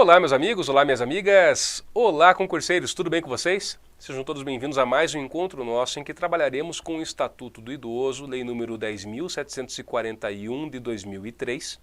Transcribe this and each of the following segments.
Olá, meus amigos, olá, minhas amigas, olá, concurseiros, tudo bem com vocês? Sejam todos bem-vindos a mais um encontro nosso em que trabalharemos com o Estatuto do Idoso, Lei número 10.741 de 2003.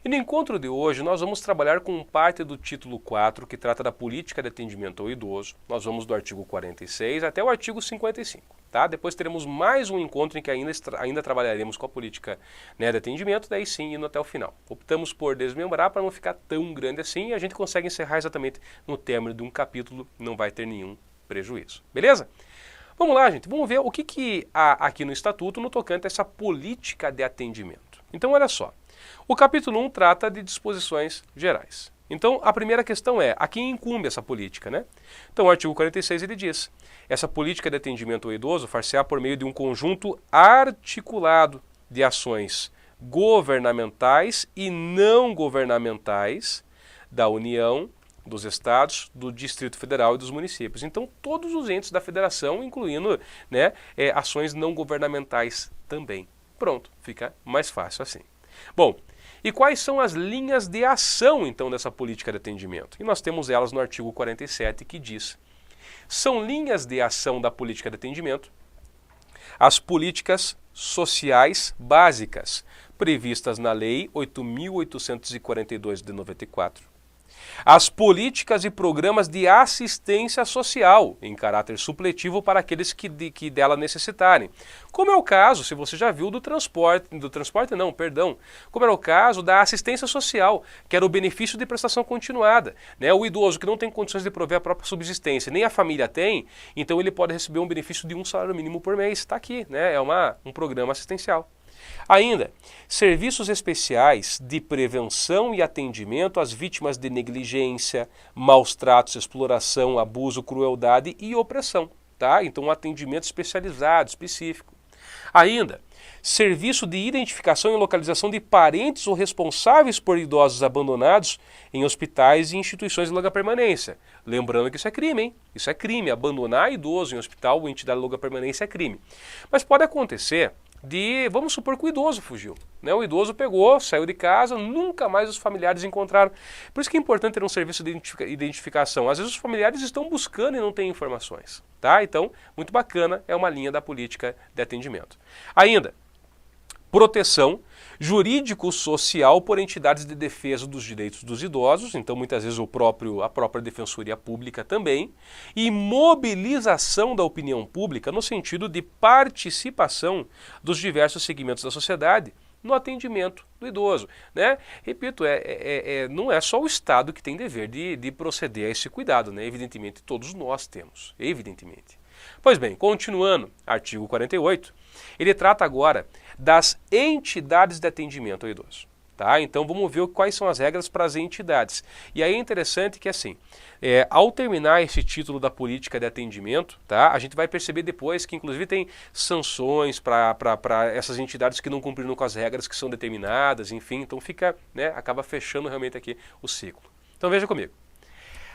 E no encontro de hoje nós vamos trabalhar com parte do título 4, que trata da política de atendimento ao idoso. Nós vamos do artigo 46 até o artigo 55. Tá? Depois teremos mais um encontro em que ainda trabalharemos com a política, de atendimento, daí sim indo até o final. Optamos por desmembrar para não ficar tão grande assim e a gente consegue encerrar exatamente no término de um capítulo, não vai ter nenhum prejuízo. Beleza? Vamos lá, gente, vamos ver o que há aqui no Estatuto no tocante a essa política de atendimento. Então, olha só. O capítulo 1 trata de disposições gerais. Então, a primeira questão é, a quem incumbe essa política, né? Então, o artigo 46 ele diz, essa política de atendimento ao idoso far-se-á por meio de um conjunto articulado de ações governamentais e não governamentais da União, dos estados, do Distrito Federal e dos municípios. Então, todos os entes da federação, incluindo ações não governamentais também. Pronto, fica mais fácil assim. Bom, e quais são as linhas de ação, então, dessa política de atendimento? E nós temos elas no artigo 47, que diz: são linhas de ação da política de atendimento as políticas sociais básicas previstas na Lei 8.842 de 94, as políticas e programas de assistência social, em caráter supletivo para aqueles que dela necessitarem. Como é o caso, se você já viu, como era o caso da assistência social, que era o benefício de prestação continuada. O idoso que não tem condições de prover a própria subsistência, nem a família tem, então ele pode receber um benefício de um salário mínimo por mês. Está aqui, é um programa assistencial. Ainda, serviços especiais de prevenção e atendimento às vítimas de negligência, maus tratos, exploração, abuso, crueldade e opressão. Tá? Então, um atendimento especializado, específico. Ainda, serviço de identificação e localização de parentes ou responsáveis por idosos abandonados em hospitais e instituições de longa permanência. Lembrando que isso é crime, hein? Isso é crime. Abandonar idoso em hospital ou entidade de longa permanência é crime. Mas pode acontecer vamos supor que o idoso fugiu. O idoso pegou, saiu de casa, nunca mais os familiares encontraram. Por isso que é importante ter um serviço de identificação. Às vezes os familiares estão buscando e não têm informações. Tá? Então, muito bacana, é uma linha da política de atendimento. Ainda, proteção jurídico-social por entidades de defesa dos direitos dos idosos, então muitas vezes a própria Defensoria Pública também, e mobilização da opinião pública no sentido de participação dos diversos segmentos da sociedade no atendimento do idoso. Repito, não é só o Estado que tem dever de proceder a esse cuidado, evidentemente todos nós temos, evidentemente. Pois bem, continuando, artigo 48, ele trata agora das entidades de atendimento ao idoso. Tá? Então vamos ver quais são as regras para as entidades. E aí é interessante que assim, ao terminar esse título da política de atendimento, tá, a gente vai perceber depois que inclusive tem sanções para essas entidades que não cumpriram com as regras que são determinadas, enfim, então acaba fechando realmente aqui o ciclo. Então veja comigo.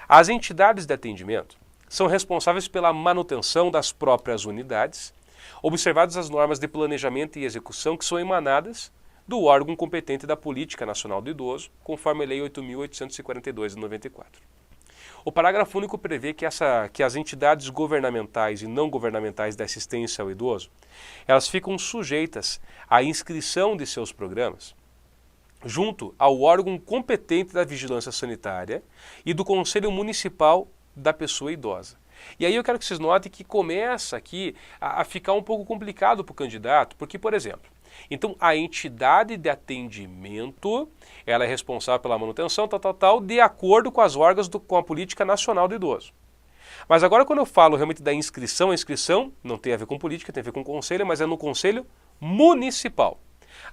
As entidades de atendimento são responsáveis pela manutenção das próprias unidades, observadas as normas de planejamento e execução que são emanadas do órgão competente da Política Nacional do Idoso, conforme a Lei 8.842 de 94. O parágrafo único prevê que as entidades governamentais e não governamentais da assistência ao idoso, elas ficam sujeitas à inscrição de seus programas junto ao órgão competente da vigilância sanitária e do Conselho Municipal da pessoa idosa. E aí eu quero que vocês notem que começa aqui a ficar um pouco complicado para o candidato, porque, por exemplo, então a entidade de atendimento, ela é responsável pela manutenção, de acordo com as órgãos com a Política Nacional do Idoso. Mas agora quando eu falo realmente da inscrição, a inscrição não tem a ver com política, tem a ver com conselho, mas é no Conselho Municipal.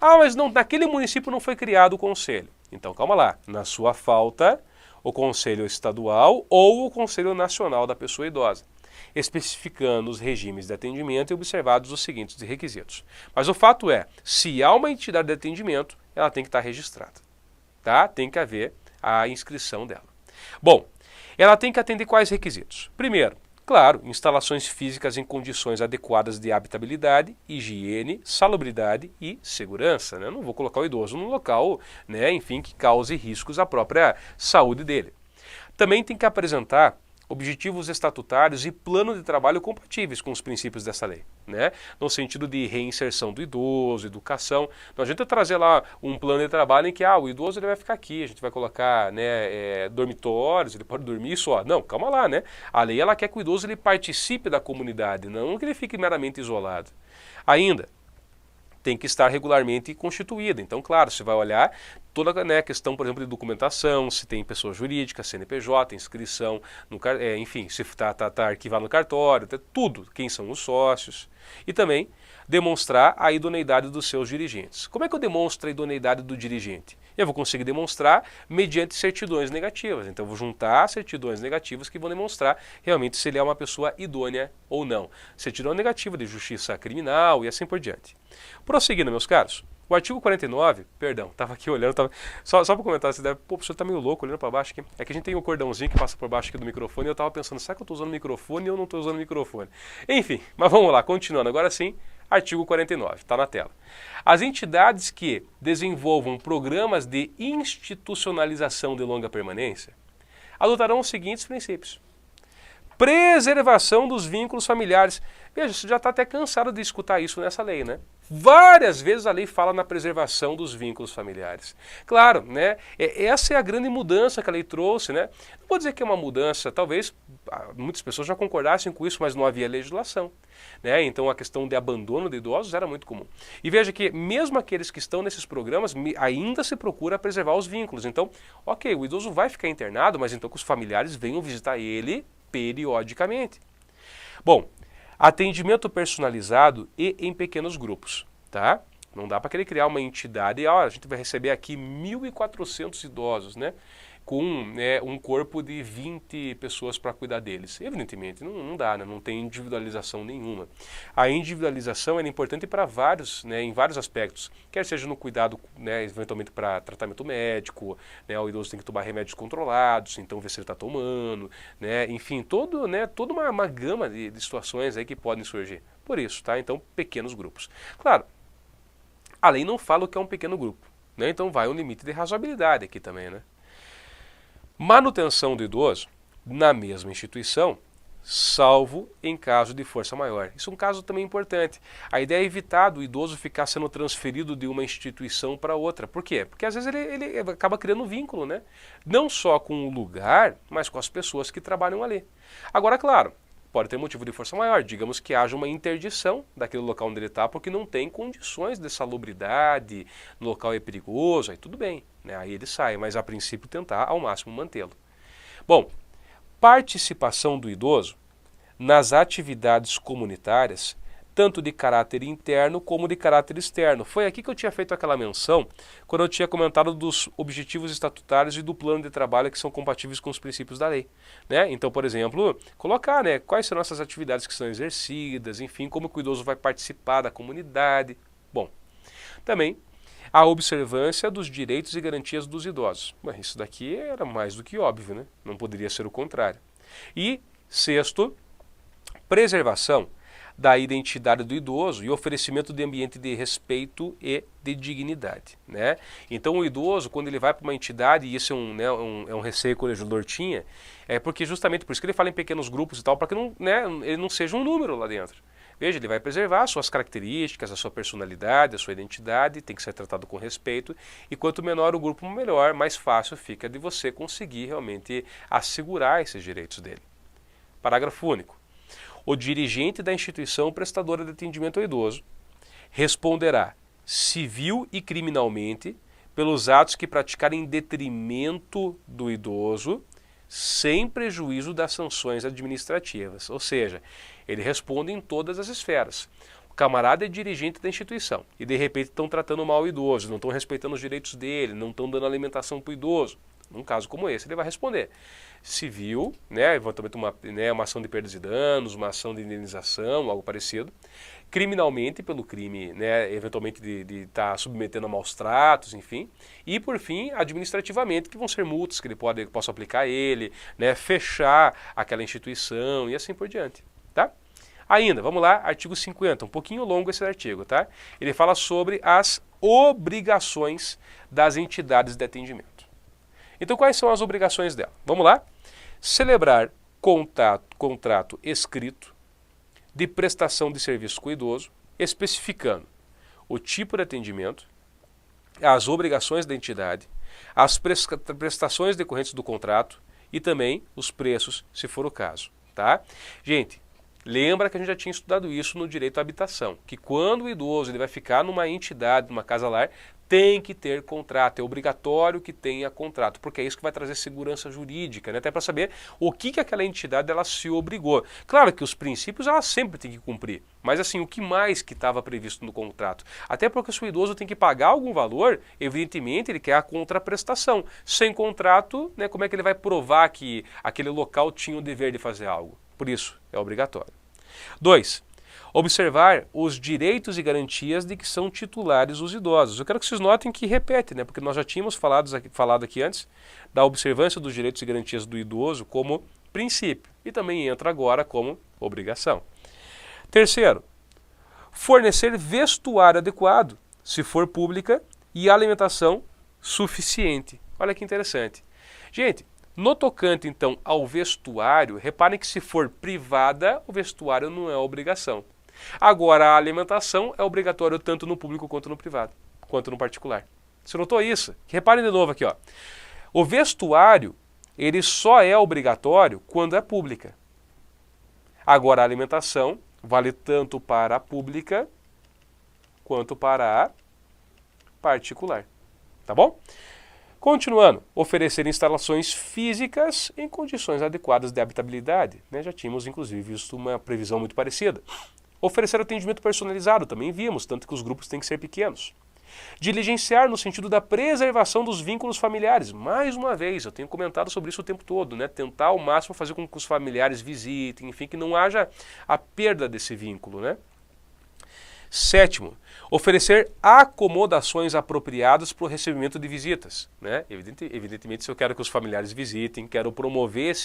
Ah, mas naquele município não foi criado o conselho. Então calma lá, na sua falta o Conselho Estadual ou o Conselho Nacional da Pessoa Idosa, especificando os regimes de atendimento e observados os seguintes requisitos. Mas o fato é, se há uma entidade de atendimento, ela tem que estar registrada. Tá? Tem que haver a inscrição dela. Bom, ela tem que atender quais requisitos? Primeiro, Claro, instalações físicas em condições adequadas de habitabilidade, higiene, salubridade e segurança. Né? Eu não vou colocar o idoso num local, né, enfim, que cause riscos à própria saúde dele. Também tem que apresentar objetivos estatutários e plano de trabalho compatíveis com os princípios dessa lei, né? No sentido de reinserção do idoso, educação. Não adianta trazer lá um plano de trabalho em que o idoso ele vai ficar aqui, a gente vai colocar, né, dormitórios, ele pode dormir só. Não, calma lá, né? A lei ela quer que o idoso ele participe da comunidade, não que ele fique meramente isolado. Ainda, tem que estar regularmente constituída. Então, claro, você vai olhar toda, né, a questão, por exemplo, de documentação, se tem pessoa jurídica, CNPJ, inscrição, no, enfim, se está arquivado no cartório, tudo, quem são os sócios. E também demonstrar a idoneidade dos seus dirigentes. Como é que eu demonstro a idoneidade do dirigente? Eu vou conseguir demonstrar mediante certidões negativas. Então, eu vou juntar certidões negativas que vão demonstrar realmente se ele é uma pessoa idônea ou não. Certidão negativa de justiça criminal e assim por diante. Prosseguindo, meus caros, o artigo 49, perdão, estava aqui olhando, só para comentar, você deve, pô, o senhor está meio louco olhando para baixo aqui. É que a gente tem um cordãozinho que passa por baixo aqui do microfone e eu estava pensando, será que eu estou usando o microfone ou não estou usando o microfone? Enfim, mas vamos lá, continuando, agora sim. Artigo 49, está na tela. As entidades que desenvolvam programas de institucionalização de longa permanência adotarão os seguintes princípios. Preservação dos vínculos familiares. Veja, você já está até cansado de escutar isso nessa lei, né? Várias vezes a lei fala na preservação dos vínculos familiares. Claro, né? Essa é a grande mudança que a lei trouxe, né? Não vou dizer que é uma mudança, talvez muitas pessoas já concordassem com isso, mas não havia legislação, né? Então a questão de abandono de idosos era muito comum. E veja que mesmo aqueles que estão nesses programas, ainda se procura preservar os vínculos. Então, ok, o idoso vai ficar internado, mas então que os familiares venham visitar ele periodicamente. Bom, atendimento personalizado e em pequenos grupos, tá? Não dá para querer criar uma entidade, a gente vai receber aqui 1.400 idosos, né? Com um corpo de 20 pessoas para cuidar deles. Evidentemente, não dá, né? Não tem individualização nenhuma. A individualização é importante para vários, né, em vários aspectos, quer seja no cuidado, né, eventualmente para tratamento médico, né, o idoso tem que tomar remédios controlados, então ver se ele está tomando, né, enfim, toda uma gama de situações aí que podem surgir. Por isso, tá? Então, pequenos grupos. Claro, a lei não fala o que é um pequeno grupo, né? Então vai um limite de razoabilidade aqui também, né? Manutenção do idoso na mesma instituição, salvo em caso de força maior. Isso é um caso também importante. A ideia é evitar do idoso ficar sendo transferido de uma instituição para outra. Por quê? Porque às vezes ele acaba criando um vínculo, né? Não só com o lugar, mas com as pessoas que trabalham ali. Agora, claro, pode ter motivo de força maior, digamos que haja uma interdição daquele local onde ele está porque não tem condições de salubridade, no local é perigoso, aí tudo bem, né? Aí ele sai, mas a princípio tentar ao máximo mantê-lo. Bom, participação do idoso nas atividades comunitárias, tanto de caráter interno como de caráter externo. Foi aqui que eu tinha feito aquela menção quando eu tinha comentado dos objetivos estatutários e do plano de trabalho que são compatíveis com os princípios da lei, né? Então, por exemplo, colocar, né, quais são essas atividades que são exercidas, enfim, como que o idoso vai participar da comunidade. Bom, também a observância dos direitos e garantias dos idosos. Mas isso daqui era mais do que óbvio, né? Não poderia ser o contrário. E, sexto, preservação da identidade do idoso e oferecimento de ambiente de respeito e de dignidade, né? Então o idoso, quando ele vai para uma entidade, e isso é um receio que o legislador tinha, é porque justamente por isso que ele fala em pequenos grupos e tal, para que não, né, ele não seja um número lá dentro. Veja, ele vai preservar as suas características, a sua personalidade, a sua identidade, tem que ser tratado com respeito, e quanto menor o grupo, melhor, mais fácil fica de você conseguir realmente assegurar esses direitos dele. Parágrafo único. O dirigente da instituição prestadora de atendimento ao idoso responderá civil e criminalmente pelos atos que praticar em detrimento do idoso, sem prejuízo das sanções administrativas. Ou seja, ele responde em todas as esferas. O camarada é dirigente da instituição e de repente estão tratando mal o idoso, não estão respeitando os direitos dele, não estão dando alimentação para o idoso. Num caso como esse, ele vai responder. Civil, né, eventualmente uma ação de perdas e danos, uma ação de indenização, algo parecido. Criminalmente, pelo crime, né, eventualmente de estar submetendo a maus tratos, enfim. E, por fim, administrativamente, que vão ser multas que ele possa aplicar a ele, né, fechar aquela instituição e assim por diante, tá? Ainda, vamos lá, artigo 50, um pouquinho longo esse artigo, tá? Ele fala sobre as obrigações das entidades de atendimento. Então, quais são as obrigações dela? Vamos lá? Celebrar contrato escrito de prestação de serviço com o idoso, especificando o tipo de atendimento, as obrigações da entidade, as prestações decorrentes do contrato e também os preços, se for o caso, tá? Gente, lembra que a gente já tinha estudado isso no direito à habitação, que quando o idoso ele vai ficar numa entidade, numa casa-lar, tem que ter contrato, é obrigatório que tenha contrato, porque é isso que vai trazer segurança jurídica, né? Até para saber o que aquela entidade ela se obrigou. Claro que os princípios ela sempre tem que cumprir, mas assim, o que mais que estava previsto no contrato? Até porque se o idoso tem que pagar algum valor, evidentemente ele quer a contraprestação. Sem contrato, né, como é que ele vai provar que aquele local tinha o dever de fazer algo? Por isso, é obrigatório. 2. Observar os direitos e garantias de que são titulares os idosos. Eu quero que vocês notem que repete, né? Porque nós já tínhamos falado aqui antes da observância dos direitos e garantias do idoso como princípio e também entra agora como obrigação. 3. Fornecer vestuário adequado, se for pública, e alimentação suficiente. Olha que interessante. Gente, no tocante, então, ao vestuário, reparem que se for privada, o vestuário não é obrigação. Agora, a alimentação é obrigatória tanto no público quanto no privado, quanto no particular. Você notou isso? Reparem de novo aqui, ó. O vestuário, ele só é obrigatório quando é pública. Agora, a alimentação vale tanto para a pública quanto para a particular. Tá bom? Continuando, oferecer instalações físicas em condições adequadas de habitabilidade. Né? Já tínhamos, inclusive, visto uma previsão muito parecida. Oferecer atendimento personalizado, também vimos, tanto que os grupos têm que ser pequenos. Diligenciar no sentido da preservação dos vínculos familiares. Mais uma vez, eu tenho comentado sobre isso o tempo todo, né? Tentar ao máximo fazer com que os familiares visitem, enfim, que não haja a perda desse vínculo, né? 7. Oferecer acomodações apropriadas para o recebimento de visitas. Né? Evidentemente, se eu quero que os familiares visitem, quero promover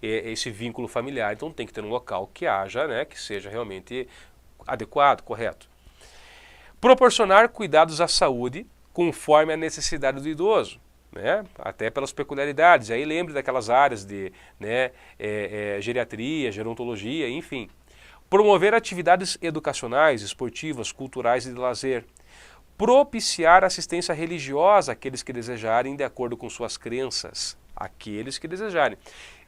esse vínculo familiar, então tem que ter um local que haja, né, que seja realmente adequado, correto. Proporcionar cuidados à saúde conforme a necessidade do idoso. Né? Até pelas peculiaridades. Aí lembre daquelas áreas de geriatria, gerontologia, enfim. Promover atividades educacionais, esportivas, culturais e de lazer. Propiciar assistência religiosa àqueles que desejarem, de acordo com suas crenças. Aqueles que desejarem.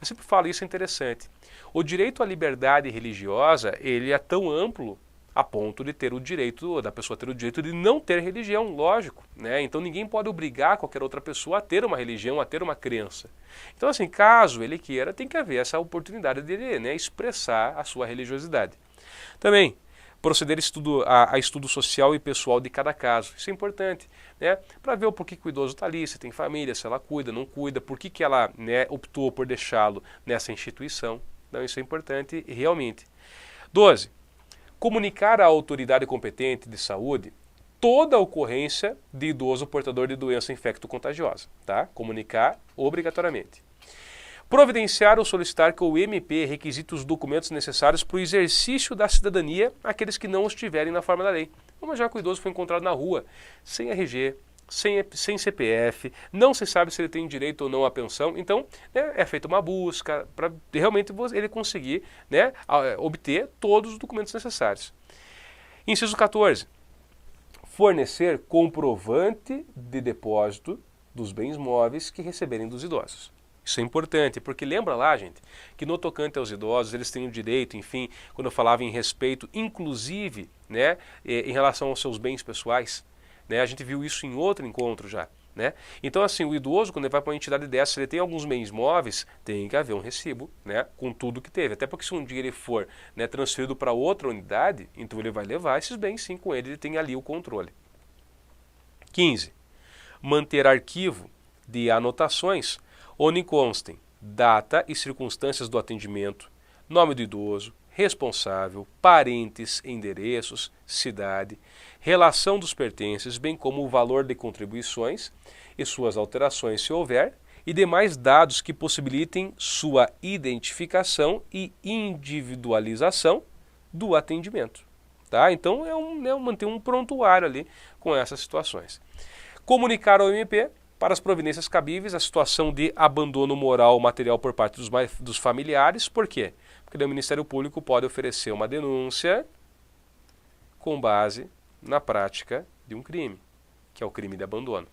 Eu sempre falo isso, é interessante. O direito à liberdade religiosa, ele é tão amplo a ponto de ter o direito, da pessoa ter o direito de não ter religião, lógico, né? Então ninguém pode obrigar qualquer outra pessoa a ter uma religião, a ter uma crença. Então assim, caso ele queira, tem que haver essa oportunidade dele, né, expressar a sua religiosidade. Também, proceder a estudo social e pessoal de cada caso. Isso é importante, né? Para ver o porquê que o idoso está ali, se tem família, se ela cuida, não cuida, por que ela, né, optou por deixá-lo nessa instituição. Então isso é importante realmente. 12. Comunicar à autoridade competente de saúde toda ocorrência de idoso portador de doença infecto-contagiosa. Tá? Comunicar obrigatoriamente. Providenciar ou solicitar que o MP requisite os documentos necessários para o exercício da cidadania àqueles que não estiverem na forma da lei. Como já que o idoso foi encontrado na rua, sem RG, sem CPF, não se sabe se ele tem direito ou não à pensão, então né, é feita uma busca para realmente ele conseguir, né, obter todos os documentos necessários. Inciso 14. Fornecer comprovante de depósito dos bens móveis que receberem dos idosos. Isso é importante, porque lembra lá, gente, que no tocante aos idosos, eles têm o direito, enfim, quando eu falava em respeito, inclusive, né, em relação aos seus bens pessoais, né, a gente viu isso em outro encontro já. Né? Então, assim, o idoso, quando ele vai para uma entidade dessa, se ele tem alguns bens móveis, tem que haver um recibo, né, com tudo que teve. Até porque se um dia ele for, né, transferido para outra unidade, então ele vai levar esses bens sim com ele tem ali o controle. 15. Manter arquivo de anotações onde constem data e circunstâncias do atendimento, nome do idoso, responsável, parentes, endereços, cidade, relação dos pertences, bem como o valor de contribuições e suas alterações se houver, e demais dados que possibilitem sua identificação e individualização do atendimento. Tá? Então manter um prontuário ali com essas situações. Comunicar ao MP para as providências cabíveis a situação de abandono moral ou material por parte dos familiares. Por quê? Porque o Ministério Público pode oferecer uma denúncia com base na prática de um crime, que é o crime de abandono.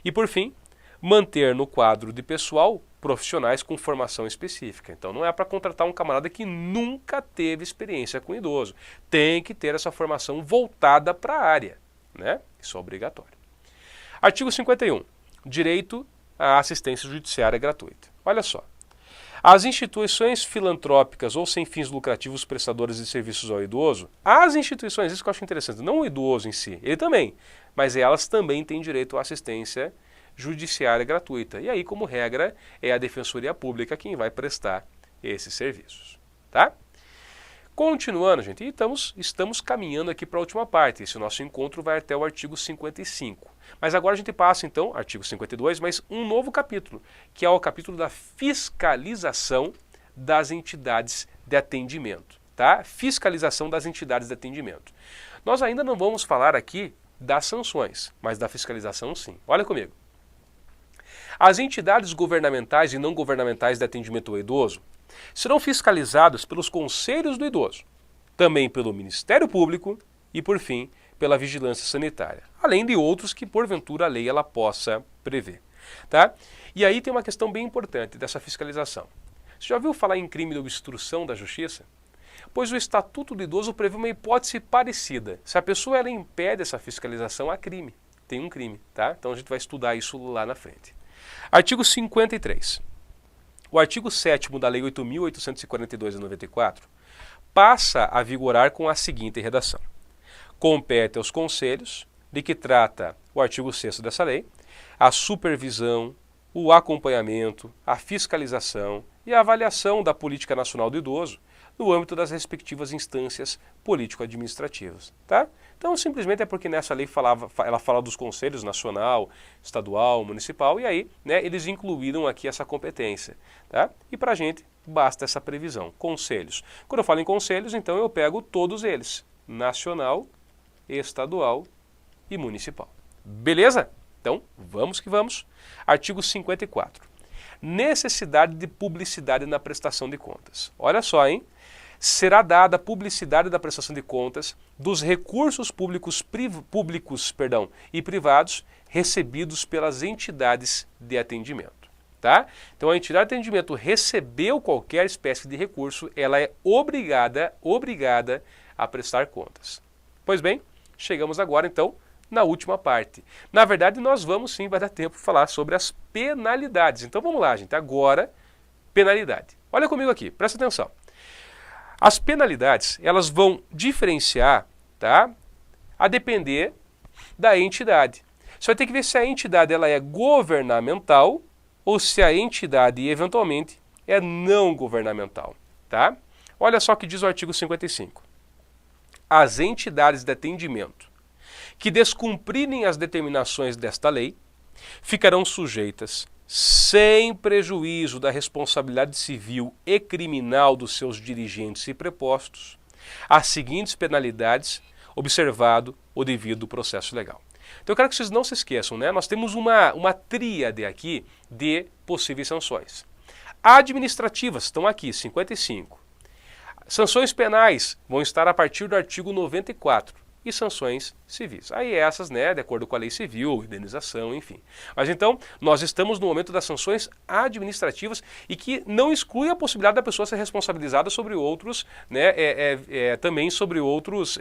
E por fim, manter no quadro de pessoal profissionais com formação específica. Então não é para contratar um camarada que nunca teve experiência com idoso. Tem que ter essa formação voltada para a área, né? Isso é obrigatório. Artigo 51. Direito à assistência judiciária gratuita. Olha só. As instituições filantrópicas ou sem fins lucrativos prestadores de serviços ao idoso, as instituições, isso que eu acho interessante, não o idoso em si, ele também, mas elas também têm direito à assistência judiciária gratuita. E aí, como regra, é a Defensoria Pública quem vai prestar esses serviços. Tá? Continuando, gente, e estamos caminhando aqui para a última parte. Esse nosso encontro vai até o artigo 55. Mas agora a gente passa, então, artigo 52, mas um novo capítulo, que é o capítulo da fiscalização das entidades de atendimento. Tá? Fiscalização das entidades de atendimento. Nós ainda não vamos falar aqui das sanções, mas da fiscalização sim. Olha comigo. As entidades governamentais e não governamentais de atendimento ao idoso serão fiscalizadas pelos conselhos do idoso, também pelo Ministério Público e, por fim, pela Vigilância Sanitária, além de outros que, porventura, a lei ela possa prever. Tá? E aí tem uma questão bem importante dessa fiscalização. Você já ouviu falar em crime de obstrução da justiça? Pois o Estatuto do Idoso prevê uma hipótese parecida. Se a pessoa ela impede essa fiscalização, há crime. Tem um crime. Tá? Então a gente vai estudar isso lá na frente. Artigo 53. O artigo 7º da Lei 8.842 de 94 passa a vigorar com a seguinte redação. Compete aos conselhos, de que trata o artigo 6º dessa lei, a supervisão, o acompanhamento, a fiscalização e a avaliação da política nacional do idoso no âmbito das respectivas instâncias político-administrativas. Tá? Então, simplesmente é porque nessa lei ela fala dos conselhos nacional, estadual, municipal, e aí eles incluíram aqui essa competência. Tá? E para a gente basta essa previsão. Conselhos. Quando eu falo em conselhos, então eu pego todos eles. Nacional, estadual e municipal. Beleza? Então, vamos que vamos. Artigo 54. Necessidade de publicidade na prestação de contas. Olha só, hein? Será dada publicidade da prestação de contas dos recursos públicos e privados recebidos pelas entidades de atendimento. Tá? Então, a entidade de atendimento recebeu qualquer espécie de recurso, ela é obrigada a prestar contas. Pois bem, chegamos agora, então, na última parte. Na verdade, nós vamos sim, vai dar tempo de falar sobre as penalidades. Então, vamos lá, gente. Agora, penalidade. Olha comigo aqui, presta atenção. As penalidades, elas vão diferenciar, tá? A depender da entidade. Você vai ter que ver se a entidade ela é governamental ou se a entidade, eventualmente, é não governamental, tá? Olha só o que diz o artigo 55. As entidades de atendimento que descumprirem as determinações desta lei ficarão sujeitas, sem prejuízo da responsabilidade civil e criminal dos seus dirigentes e prepostos, às seguintes penalidades, observado o devido processo legal. Então eu quero que vocês não se esqueçam, né? Nós temos uma tríade aqui de possíveis sanções. Administrativas estão aqui, 55. Sanções penais vão estar a partir do artigo 94. E sanções civis. Aí essas, né, de acordo com a lei civil, indenização, enfim. Mas então, nós estamos no momento das sanções administrativas e que não exclui a possibilidade da pessoa ser responsabilizada sobre outros, né, também sobre outras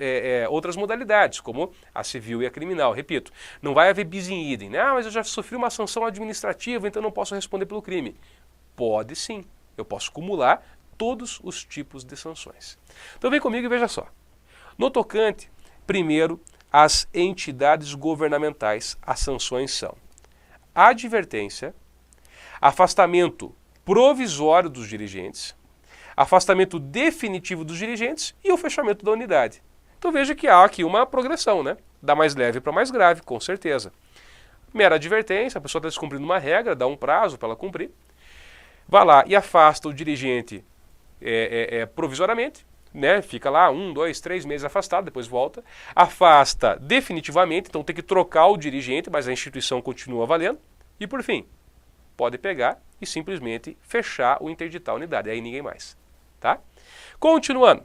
modalidades, como a civil e a criminal. Repito, não vai haver bis in idem, né? Ah, mas eu já sofri uma sanção administrativa, então não posso responder pelo crime. Pode sim, eu posso acumular todos os tipos de sanções. Então vem comigo e veja só. No tocante, primeiro, as entidades governamentais, as sanções são advertência, afastamento provisório dos dirigentes, afastamento definitivo dos dirigentes e o fechamento da unidade. Então veja que há aqui uma progressão, né? Da mais leve para mais grave, com certeza. Mera advertência, a pessoa está descumprindo uma regra, dá um prazo para ela cumprir. Vai lá e afasta o dirigente provisoriamente, né? Fica lá 1, 2, 3 meses afastado, depois volta. Afasta definitivamente, então tem que trocar o dirigente, mas a instituição continua valendo. E por fim, pode pegar e simplesmente fechar ou interditar a unidade, aí ninguém mais. Tá? Continuando,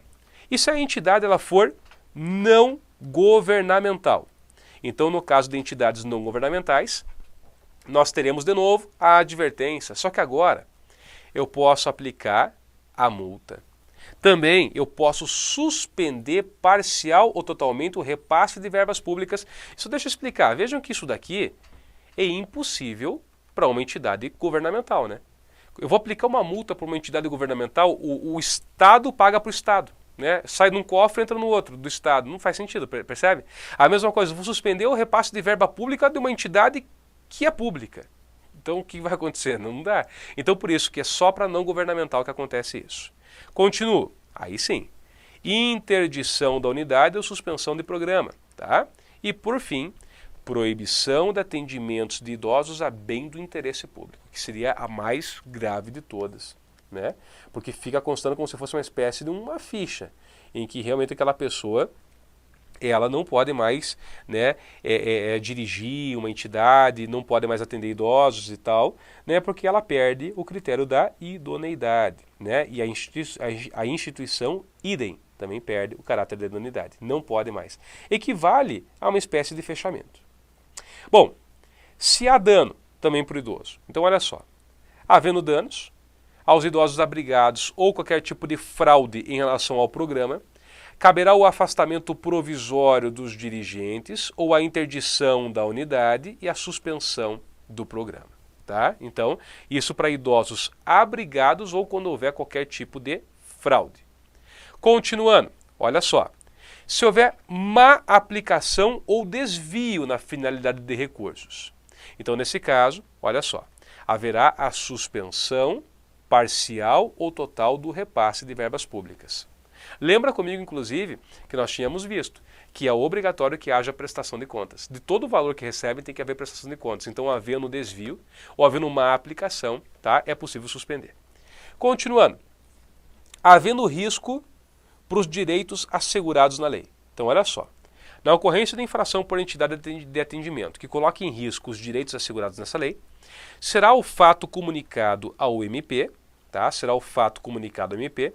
e se a entidade ela for não governamental? Então, no caso de entidades não governamentais, nós teremos de novo a advertência, só que agora eu posso aplicar a multa. Também eu posso suspender parcial ou totalmente o repasse de verbas públicas. Isso deixa eu explicar. Vejam que isso daqui é impossível para uma entidade governamental, né? Eu vou aplicar uma multa para uma entidade governamental, o Estado paga para o Estado, né? Sai de um cofre e entra no outro, do Estado. Não faz sentido, percebe? A mesma coisa, eu vou suspender o repasse de verba pública de uma entidade que é pública. Então o que vai acontecer? Não dá. Então por isso que é só para não governamental que acontece isso. Continuo. Aí sim. Interdição da unidade ou suspensão de programa, tá? E por fim, proibição de atendimentos de idosos a bem do interesse público, que seria a mais grave de todas, né? Porque fica constando como se fosse uma espécie de uma ficha, em que realmente aquela pessoa ela não pode mais, né, dirigir uma entidade, não pode mais atender idosos e tal, né, porque ela perde o critério da idoneidade, né, e a instituição, idem, também perde o caráter da idoneidade, não pode mais. Equivale a uma espécie de fechamento. Bom, se há dano também para o idoso, então olha só, havendo danos aos idosos abrigados ou qualquer tipo de fraude em relação ao programa, caberá o afastamento provisório dos dirigentes ou a interdição da unidade e a suspensão do programa. Tá? Então, isso para idosos abrigados ou quando houver qualquer tipo de fraude. Continuando, olha só. Se houver má aplicação ou desvio na finalidade de recursos. Então, nesse caso, olha só, haverá a suspensão parcial ou total do repasse de verbas públicas. Lembra comigo, inclusive, que nós tínhamos visto que é obrigatório que haja prestação de contas. De todo o valor que recebe tem que haver prestação de contas. Então, havendo desvio ou havendo má aplicação, tá, é possível suspender. Continuando, havendo risco para os direitos assegurados na lei. Então, olha só. Na ocorrência de infração por entidade de atendimento que coloque em risco os direitos assegurados nessa lei, será o fato comunicado ao MP, tá? Será o fato comunicado ao MP,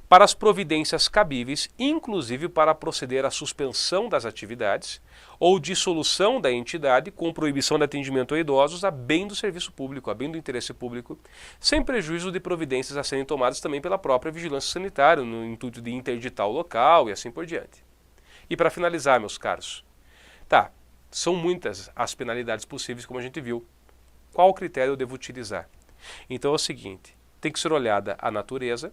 para as providências cabíveis, inclusive para proceder à suspensão das atividades ou dissolução da entidade com proibição de atendimento a idosos a bem do serviço público, a bem do interesse público, sem prejuízo de providências a serem tomadas também pela própria vigilância sanitária, no intuito de interditar o local e assim por diante. E para finalizar, meus caros, tá, são muitas as penalidades possíveis, como a gente viu. Qual critério eu devo utilizar? Então é o seguinte, tem que ser olhada a natureza,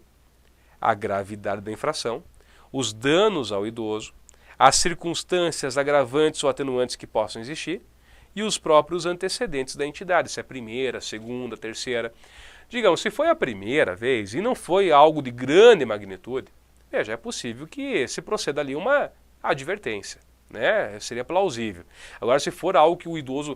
a gravidade da infração, os danos ao idoso, as circunstâncias agravantes ou atenuantes que possam existir e os próprios antecedentes da entidade, se é a primeira, segunda, terceira. Digamos, se foi a primeira vez e não foi algo de grande magnitude, veja, é possível que se proceda ali uma advertência, né? Seria plausível. Agora, se for algo que o idoso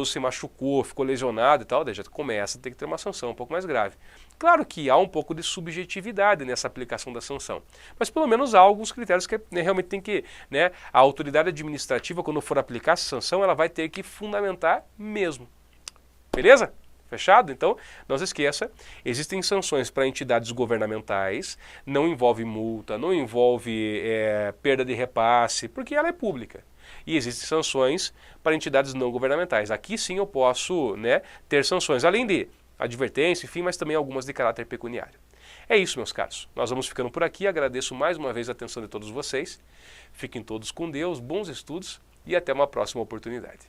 se machucou, ficou lesionado e tal, daí já começa a ter que ter uma sanção um pouco mais grave. Claro que há um pouco de subjetividade nessa aplicação da sanção, mas pelo menos há alguns critérios que realmente tem que, né, a autoridade administrativa, quando for aplicar essa sanção, ela vai ter que fundamentar mesmo. Beleza? Fechado? Então, não se esqueça, existem sanções para entidades governamentais, não envolve multa, não envolve perda de repasse, porque ela é pública. E existem sanções para entidades não governamentais. Aqui sim eu posso, né, ter sanções, além de advertência, enfim, mas também algumas de caráter pecuniário. É isso, meus caros. Nós vamos ficando por aqui. Agradeço mais uma vez a atenção de todos vocês. Fiquem todos com Deus, bons estudos e até uma próxima oportunidade.